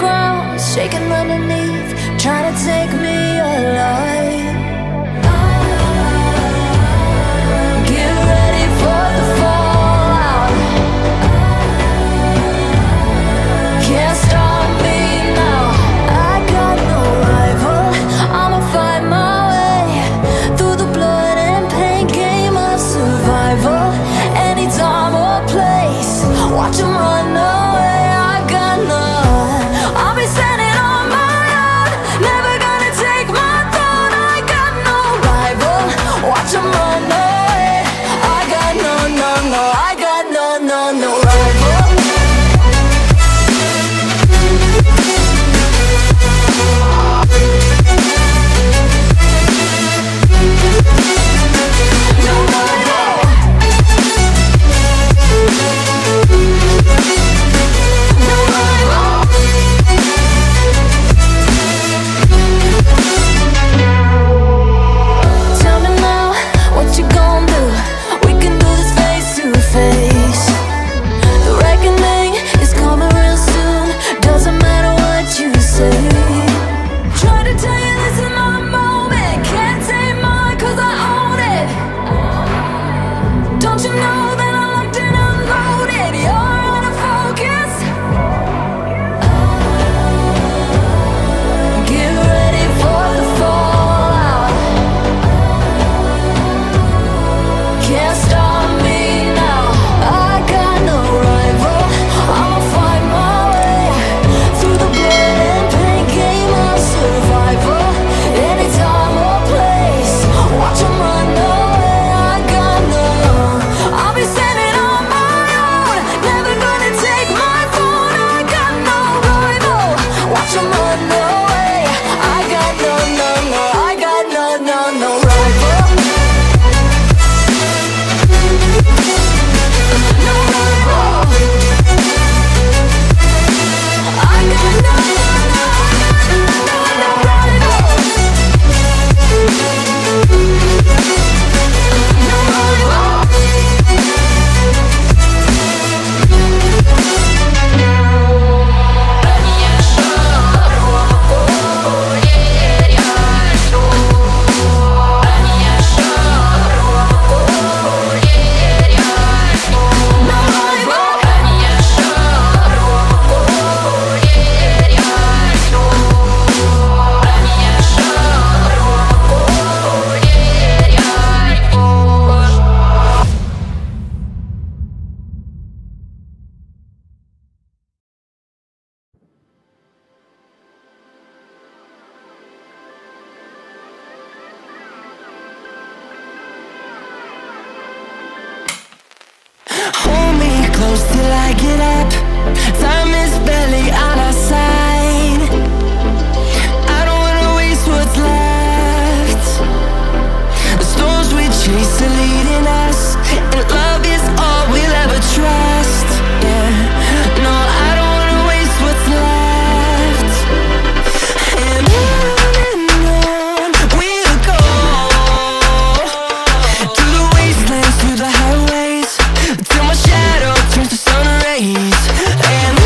ground, shaking underneath, trying to take me alive. Get ready for the fallout. Can't stop me now. I got no rival. I'ma find my way through the blood and pain game of survival. Any time or place, watch 'em run away. I got none. I'll be standing on my own, never gonna take my throne. I got no rival. Watch 'em run away. I got no, no, no. I got no, no, no rival. Tell me now, what you gon' do? We can do this face to face. The reckoning is coming real soon. Doesn't matter what you say. Try to tell you this is my moment. Can't take mine 'cause I own it. Don't you know that I'm locked and unloaded? You're out of focus. Get ready for the fallout. Can't stop me now. I got no rival. I'ma find my way through the blood and pain game of survival. Any time or place, watch 'em run away. I got no. I'll be standing on my own, never gonna take my throne. I got no rival. Watch 'em run away. I got no, no, no. I got no, no, no rival. No rival. I got no, no, no, no rival. No rival. Hold me close till I get up. Time is barely on our side. I don't wanna waste what's left. The storms we chase are leading us, and love is all we'll ever trust. Yeah, no, I don't wanna waste what's left. And on we'll go, through the wastelands, through the highways, till my shadow turns to sun rays. And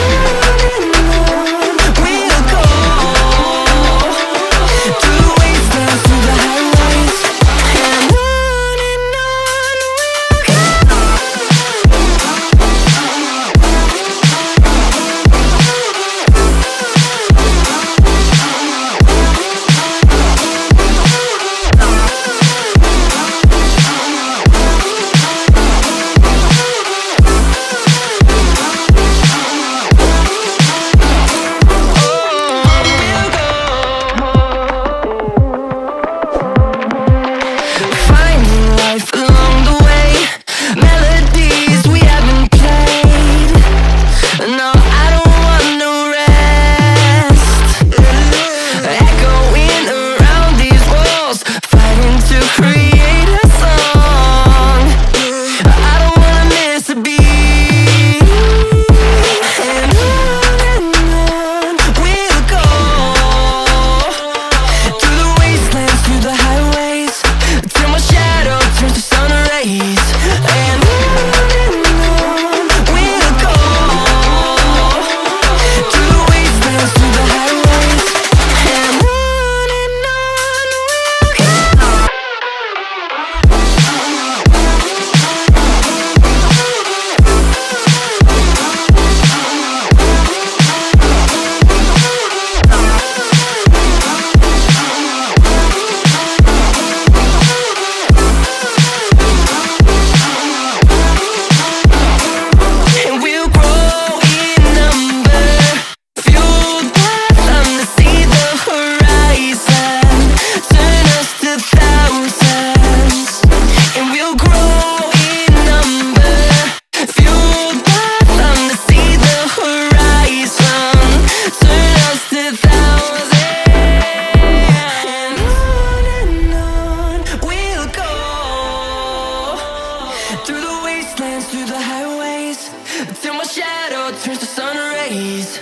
days till my shadow turns to sun rays.